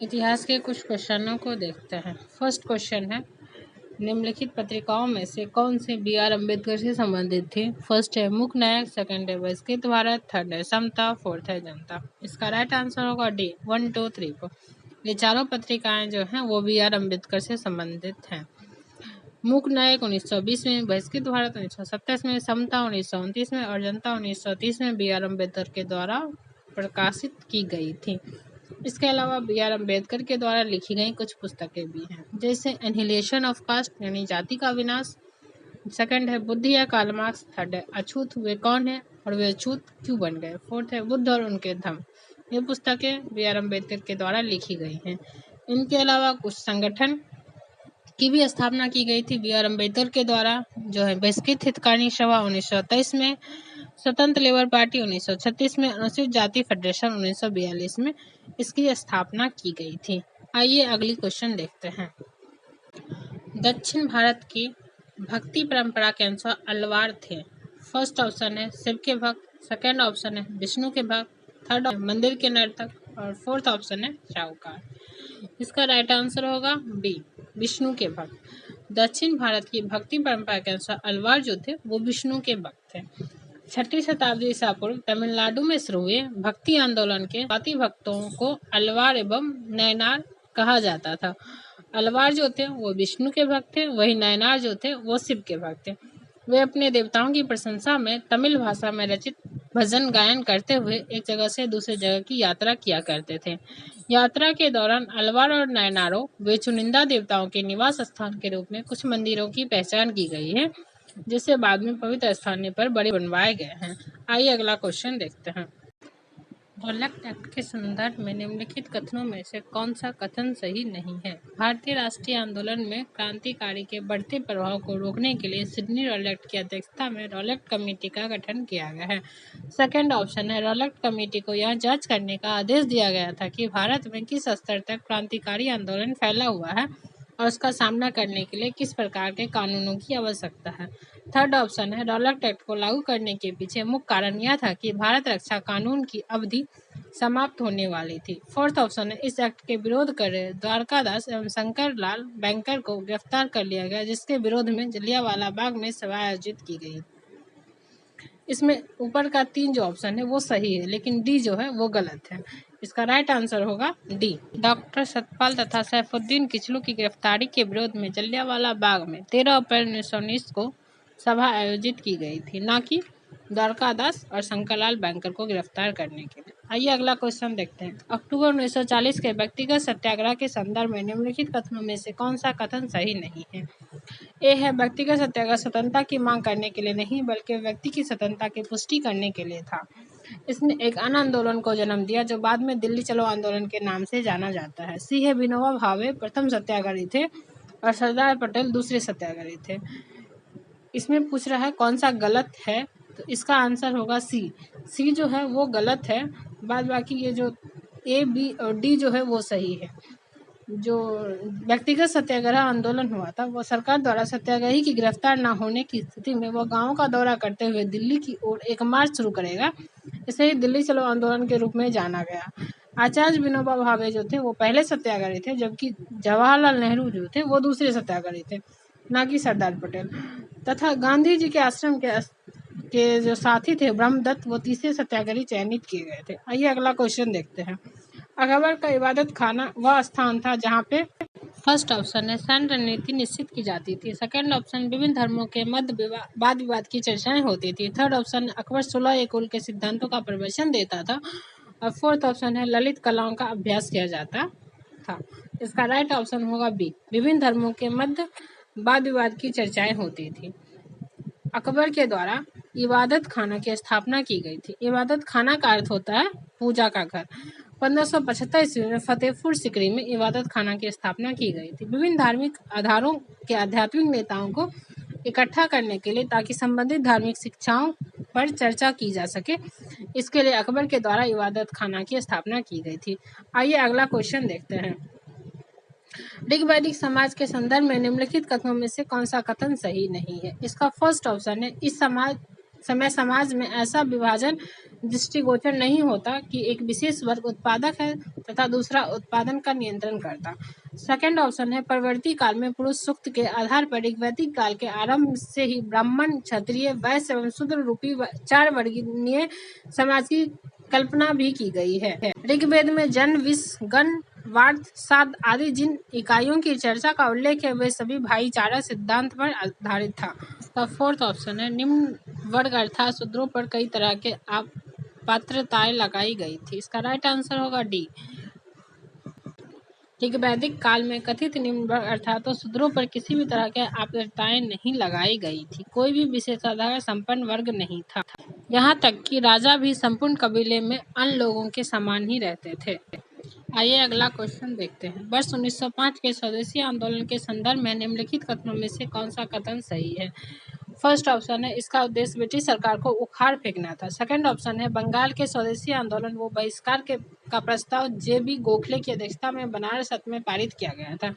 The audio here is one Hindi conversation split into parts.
इतिहास के कुछ क्वेश्चनों को देखते हैं। फर्स्ट क्वेश्चन है, निम्नलिखित पत्रिकाओं में से कौन से बी.आर. अम्बेडकर से संबंधित थी? फर्स्ट है मूक नायक, सेकंड है बहिष्कृत भारत, थर्ड है समता, फोर्थ है जनता। इसका राइट आंसर होगा डी 1, 2, 3, 4। ये चारों पत्रिकाएं जो हैं वो बी.आर. अम्बेडकर से संबंधित हैं। मूक नायक 1920 में, बहिष्कृत भारत 1927 में, समता 1929 में और जनता 1930 में बी.आर. अम्बेडकर के द्वारा प्रकाशित की गई थी। इसके अलावा बी.आर. अम्बेडकर के द्वारा लिखी गई कुछ पुस्तकें भी हैं, जैसे एनिहिलेशन ऑफ कास्ट यानी जाति का विनाश, सेकंड है बुद्धि या कार्ल मार्क्स, थर्ड है अछूत वे कौन है और वे अछूत क्यों बन गए, फोर्थ है बुद्ध और उनके धम्म। ये पुस्तकें बी.आर. अम्बेडकर के द्वारा लिखी गई हैं। इनके अलावा कुछ संगठन की भी स्थापना की गई थी बी.आर. अम्बेडकर के द्वारा, जो है बहिष्कृत हितकानी सभा 1923 में, स्वतंत्र लेबर पार्टी 1936 में, अनुसूचित जाति फेडरेशन 1942 में इसकी स्थापना की गई थी। आइए अगली क्वेश्चन देखते हैं। दक्षिण भारत की भक्ति परंपरा के अनुसार अलवार थे। फर्स्ट ऑप्शन है शिव के भक्त, सेकंड ऑप्शन है विष्णु के भक्त, थर्ड मंदिर के नर्तक और फोर्थ ऑप्शन है शाहूकार। इसका राइट आंसर होगा बी विष्णु के भक्त। दक्षिण भारत की भक्ति परंपरा के अनुसार अलवार जो थे वो विष्णु के भक्त थे। 6वीं शताब्दी ईसा पूर्व तमिलनाडु में शुरू हुए भक्ति आंदोलन के स्वाति भक्तों को अलवार एवं नयनार कहा जाता था। अलवार जो थे वो विष्णु के भक्त थे, वही नयनार जो थे वो शिव के भक्त थे। वे अपने देवताओं की प्रशंसा में तमिल भाषा में रचित भजन गायन करते हुए एक जगह से दूसरी जगह की यात्रा किया करते थे। यात्रा के दौरान अलवार और नयनारों वे चुनिंदा देवताओं के निवास स्थान के रूप में कुछ मंदिरों की पहचान की गई है, जिससे बाद में पवित्र स्थान पर बड़े बनवाए गए हैं। आइए अगला क्वेश्चन देखते हैं। रॉलेट एक्ट के संदर्भ में निम्नलिखित कथनों में से कौन सा कथन सही नहीं है? भारतीय राष्ट्रीय आंदोलन में क्रांतिकारी के बढ़ते प्रभाव को रोकने के लिए सिडनी रॉलेट की अध्यक्षता में रॉलेट कमेटी का गठन किया गया है। सेकंड ऑप्शन है रॉलेट कमेटी को यह जांच करने का आदेश दिया गया था कि भारत में किस स्तर तक क्रांतिकारी आंदोलन फैला हुआ है और उसका सामना करने के लिए किस प्रकार के कानूनों की आवश्यकता है। थर्ड ऑप्शन है रॉलेट एक्ट को लागू करने के पीछे मुख्य कारण यह था कि भारत रक्षा कानून की अवधि समाप्त होने वाली थी। फोर्थ ऑप्शन है इस एक्ट के विरोध कर रहे द्वारकादास एवं शंकर लाल बैंकर को गिरफ्तार कर लिया गया, जिसके विरोध में जलियांवाला बाग में सभा आयोजित की गई। इसमें ऊपर का 3 जो ऑप्शन है वो सही है, लेकिन डी जो है वो गलत है। इसका राइट आंसर होगा डी। डॉक्टर सतपाल तथा सैफुद्दीन किचलू की गिरफ्तारी के विरोध में जलियांवाला बाग में 13 अप्रैल 1919 को सभा आयोजित की गई थी, ना कि द्वारकादास और शंकरलाल बैंकर को गिरफ्तार करने के लिए। आइए अगला क्वेश्चन देखते हैं। अक्टूबर 1940 के व्यक्तिगत सत्याग्रह के संदर्भ में निम्नलिखित कथनों में से कौन सा कथन सही नहीं है? ए है व्यक्तिगत सत्याग्रह स्वतंत्रता की मांग करने के लिए नहीं बल्कि व्यक्ति की स्वतंत्रता की पुष्टि करने के लिए था। इसने एक अन्य आंदोलन को जन्म दिया जो बाद में दिल्ली चलो आंदोलन के नाम से जाना जाता है। सी है विनोबा भावे प्रथम सत्याग्रही थे और सरदार पटेल दूसरे सत्याग्रही थे। इसमें पूछ रहा है कौन सा गलत है, तो इसका आंसर होगा सी। सी जो है वो गलत है, बाद बाकी ये जो ए बी और डी जो है वो सही है। जो व्यक्तिगत सत्याग्रह आंदोलन हुआ था वो सरकार द्वारा सत्याग्रही की गिरफ्तार न होने की स्थिति में वह गांवों का दौरा करते हुए दिल्ली की ओर एक मार्च शुरू करेगा। इसे ही दिल्ली चलो आंदोलन के रूप में जाना गया। आचार्य विनोबा भावे जो थे वो पहले सत्याग्रही थे, जबकि जवाहरलाल नेहरू जो थे वो दूसरे सत्याग्रही थे, ना कि सरदार पटेल। तथा गांधी जी के आश्रम के जो साथी थे ब्रह्मदत्त वो तीसरे सत्याग्रही चयनित किए गए थे। आइए अगला क्वेश्चन देखते हैं। अकबर का इबादत खाना वह स्थान था जहाँ पे फर्स्ट ऑप्शन है सैन्य रणनीति निश्चित की जाती थी, सेकंड ऑप्शन विभिन्न धर्मों के मध्य वाद विवाद की चर्चाएं होती थी, थर्ड ऑप्शन अकबर 16 कुल के सिद्धांतों का प्रवचन देता था और फोर्थ ऑप्शन है ललित कलाओं का अभ्यास किया जाता था। इसका राइट ऑप्शन होगा बी विभिन्न धर्मों के मध्य वाद विवाद की चर्चाएं होती थी। अकबर के द्वारा इबादत खाना की स्थापना की गई थी। इबादत खाना का अर्थ होता है पूजा का घर। 1575 ईस्वी में फतेहपुर सिकरी में इबादत खाना की स्थापना की गई थी विभिन्न धार्मिक आधारों के आध्यात्मिक नेताओं को इकट्ठा करने के लिए, ताकि संबंधित धार्मिक शिक्षाओं पर चर्चा की जा सके। इसके लिए अकबर के द्वारा इबादत खाना की स्थापना की गई थी। आइए अगला क्वेश्चन देखते हैं। ऋग वैदिक समाज के संदर्भ में निम्नलिखित कथनों में से कौन सा कथन सही नहीं है? इसका फर्स्ट ऑप्शन है इस समाज में ऐसा विभाजन दृष्टिगोचर नहीं होता कि एक विशेष वर्ग उत्पादक है तथा दूसरा उत्पादन का नियंत्रण करता। सेकंड ऑप्शन है परवर्ती काल में पुरुष सूक्त के आधार पर एक वैदिक काल के आरंभ से ही ब्राह्मण, क्षत्रिय, वैश्य एवं शूद्र रूपी 4 वर्गीय समाज की कल्पना भी की गई है। ऋग्वेद में जन, विष, गण, वार्ध, साध आदि जिन इकाइयों की चर्चा का उल्लेख है वे सभी भाईचारा सिद्धांत पर आधारित था। इसका फोर्थ ऑप्शन है निम्न वर्ग अर्थात शूद्रों पर कई तरह के पात्रताएं लगाई गई थी। इसका राइट आंसर होगा डी। ऋग्वैदिक काल में कथित निम्न वर्ग अर्थात शूद्रों पर किसी भी तरह के पात्रताएं नहीं लगाई गई थी। कोई भी विशेषाधिकार संपन्न वर्ग नहीं था। यहाँ तक कि राजा भी संपूर्ण कबीले में अन्य लोगों के समान ही रहते थे। आइए अगला क्वेश्चन देखते हैं। वर्ष 1905 के स्वदेशी आंदोलन के संदर्भ में निम्नलिखित कथनों में से कौन सा कथन सही है? फर्स्ट ऑप्शन है इसका उद्देश्य ब्रिटिश सरकार को उखाड़ फेंकना था। सेकंड ऑप्शन है बंगाल के स्वदेशी आंदोलन वो बहिष्कार का प्रस्ताव जे.बी. गोखले की अध्यक्षता में बनारस सत्र में पारित किया गया था।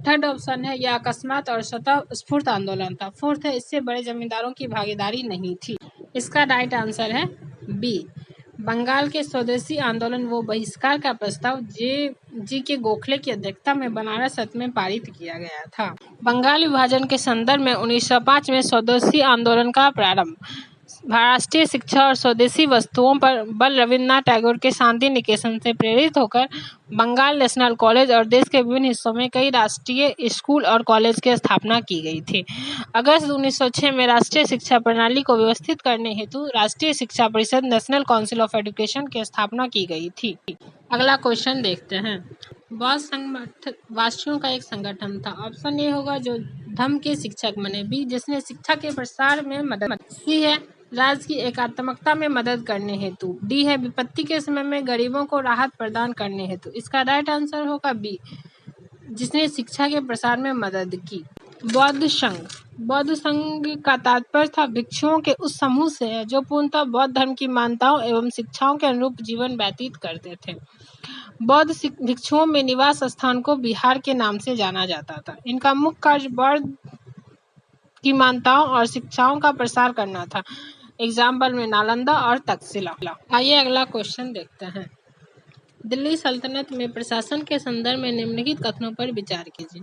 थर्ड ऑप्शन है यह अकस्मात और स्वतःस्फूर्त आंदोलन था। फोर्थ है इससे बड़े जमींदारों की भागीदारी नहीं थी। इसका राइट आंसर है बी। बंगाल के स्वदेशी आंदोलन वो बहिष्कार का प्रस्ताव जे.जी. के गोखले की अध्यक्षता में बनारस सत्र में पारित किया गया था। बंगाल विभाजन के संदर्भ में 1905 में स्वदेशी आंदोलन का प्रारंभ। राष्ट्रीय शिक्षा और स्वदेशी वस्तुओं पर बल रविन्द्रनाथ टैगोर के शांति निकेतन से प्रेरित होकर बंगाल नेशनल कॉलेज और देश के विभिन्न हिस्सों में कई राष्ट्रीय स्कूल और कॉलेज की स्थापना की गई थी। अगस्त 1906 में राष्ट्रीय शिक्षा प्रणाली को व्यवस्थित करने हेतु राष्ट्रीय शिक्षा परिषद नेशनल काउंसिल ऑफ एजुकेशन की स्थापना की गई थी। अगला क्वेश्चन देखते हैं। बौद्ध संघ वासियों का एक संगठन था। ऑप्शन ए होगा जो धर्म के शिक्षक बने। बी जिसने शिक्षा के प्रसार में मदद। सी है राज्य की एकात्मकता में मदद करने हेतु। डी है विपत्ति के समय में गरीबों को राहत प्रदान करने हेतु। इसका राइट आंसर होगा बी जिसने शिक्षा के प्रसार में मदद की। बौद्ध संघ का तात्पर्य था भिक्षुओं के उस समूह से है जो पूर्णतः बौद्ध धर्म की मान्यताओं एवं शिक्षाओं के अनुरूप जीवन व्यतीत करते थे। बौद्ध भिक्षुओं में निवास स्थान को बिहार के नाम से जाना जाता था। इनका मुख्य कार्य बौद्ध की मान्यताओं और शिक्षाओं का प्रसार करना था। एग्जाम्पल में नालंदा और तक्षशिला। आइए अगला क्वेश्चन देखते हैं। दिल्ली सल्तनत में प्रशासन के संदर्भ में निम्नलिखित कथनों पर विचार कीजिए।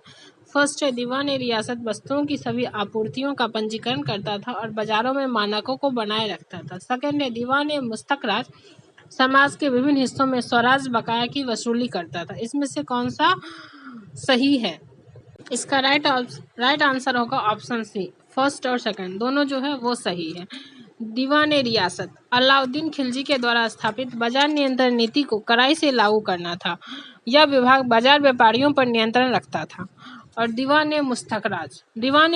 फर्स्ट है दीवान ए रियासत वस्तुओं की सभी आपूर्तियों का पंजीकरण करता था और बाजारों में मानकों को बनाए रखता था। सेकंड है दीवान ए मुस्तकराज समाज के विभिन्न हिस्सों में स्वराज बकाया की वसूली करता था। इसमें से कौन सा सही है? इसका राइट आंसर होगा ऑप्शन सी। फर्स्ट और सेकंड दोनों जो है वो सही है। दीवान ए रियासत अलाउद्दीन खिलजी के द्वारा स्थापित बाजार नियंत्रण नीति को कड़ाई से लागू करना था। यह विभाग बाजार व्यापारियों पर नियंत्रण रखता था। और दीवान ए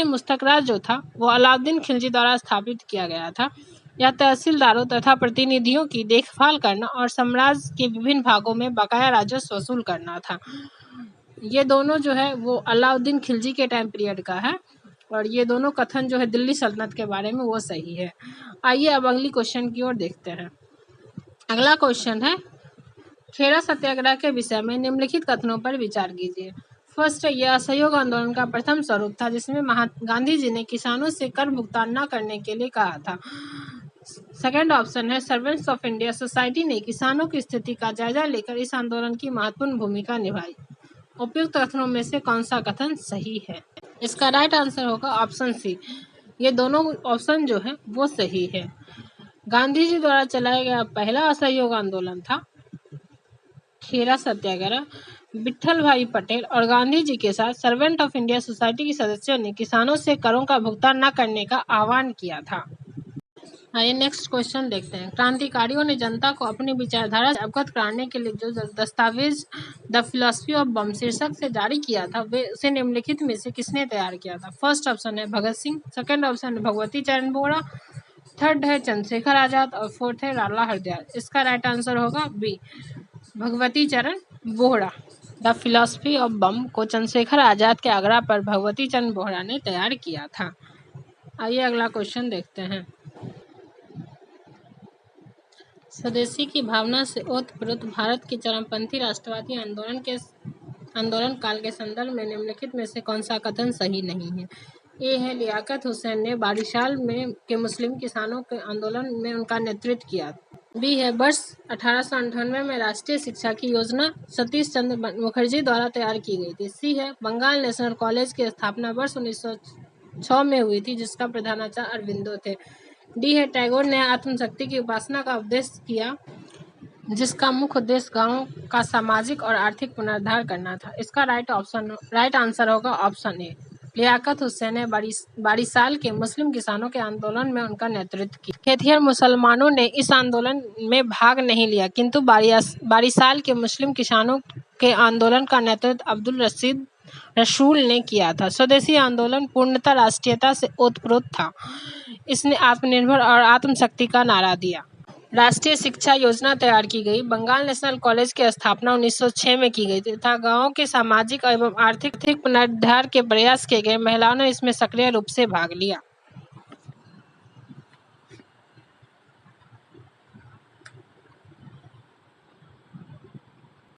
मुस्तकराज जो था वो अलाउद्दीन खिलजी द्वारा स्थापित किया गया था। यह तहसीलदारों तथा प्रतिनिधियों की देखभाल करना और साम्राज्य के विभिन्न भागों में बकाया राजस्व वसूल करना था। ये दोनों जो है वो अलाउद्दीन खिलजी के टाइम पीरियड का है और ये दोनों कथन जो है दिल्ली सल्तनत के बारे में वो सही है। आइए अब अगली क्वेश्चन की ओर देखते हैं। अगला क्वेश्चन है खेड़ा सत्याग्रह के विषय में निम्नलिखित कथनों पर विचार कीजिए। फर्स्ट है यह असहयोग आंदोलन का प्रथम स्वरूप था जिसमें गांधी जी ने किसानों से कर भुगतान न करने के लिए कहा था। सेकंड ऑप्शन है सर्वेंट्स ऑफ इंडिया सोसाइटी ने किसानों की स्थिति का जायजा लेकर इस आंदोलन की महत्वपूर्ण भूमिका निभाई। उपयुक्त कथनों में से कौन सा कथन सही है? इसका राइट आंसर होगा ऑप्शन सी। ये दोनों ऑप्शन जो है वो सही है। गांधी जी द्वारा चलाया गया पहला असहयोग आंदोलन था खेड़ा सत्याग्रह। विट्ठल भाई पटेल और गांधी जी के साथ सर्वेंट ऑफ इंडिया सोसाइटी के सदस्यों ने किसानों से करों का भुगतान न करने का आह्वान किया था। आइए नेक्स्ट क्वेश्चन देखते हैं। क्रांतिकारियों ने जनता को अपनी विचारधारा से अवगत कराने के लिए जो दस्तावेज द फिलॉसफी ऑफ बम शीर्षक से जारी किया था वे उसे निम्नलिखित में से किसने तैयार किया था? फर्स्ट ऑप्शन है भगत सिंह। सेकंड ऑप्शन है भगवती चरण बोहरा। थर्ड है चंद्रशेखर आजाद और फोर्थ है लाला हरदयाल। इसका राइट आंसर होगा बी भगवती चरण बोहरा। द फिलॉसफी ऑफ बम को चंद्रशेखर आजाद के आग्रह पर भगवती चरण बोहरा ने तैयार किया था। आइए अगला क्वेश्चन देखते हैं। स्वदेशी की भावना से ओतप्रोत भारत के चरमपंथी राष्ट्रवादी आंदोलन काल के संदर्भ में निम्नलिखित में से कौन सा कथन सही नहीं है? ए है लियाकत हुसैन ने बारिशाल के मुस्लिम किसानों के आंदोलन में उनका नेतृत्व किया। बी है वर्ष 1898 में राष्ट्रीय शिक्षा की योजना सतीश चंद्र मुखर्जी द्वारा तैयार की गई थी। सी है बंगाल नेशनल कॉलेज की स्थापना वर्ष 1906 में हुई थी, जिसका प्रधानाचार्य अरविंदो थे। डी है टैगोर ने आत्मशक्ति की उपासना का उपदेश किया, जिसका मुख्य उद्देश्य गांवों का सामाजिक और आर्थिक पुनरुद्धार करना था। इसका राइट आंसर होगा ऑप्शन ए। लियाकत हुसैन ने बारिसाल के मुस्लिम किसानों के आंदोलन में उनका नेतृत्व किया। खेतिहर मुसलमानों ने इस आंदोलन में भाग नहीं लिया, किंतु बारिसाल के मुस्लिम किसानों के आंदोलन का नेतृत्व अब्दुल रसूल ने किया था। स्वदेशी आंदोलन पूर्णतः राष्ट्रीयता से ओतप्रोत था। इसने आत्मनिर्भर और आत्मशक्ति का नारा दिया। राष्ट्रीय शिक्षा योजना तैयार की गई। बंगाल नेशनल कॉलेज की स्थापना 1906 में की गई तथा गांवों के सामाजिक एवं आर्थिक पुनरुद्धार के प्रयास किए गए। महिलाओं ने इसमें सक्रिय रूप से भाग लिया।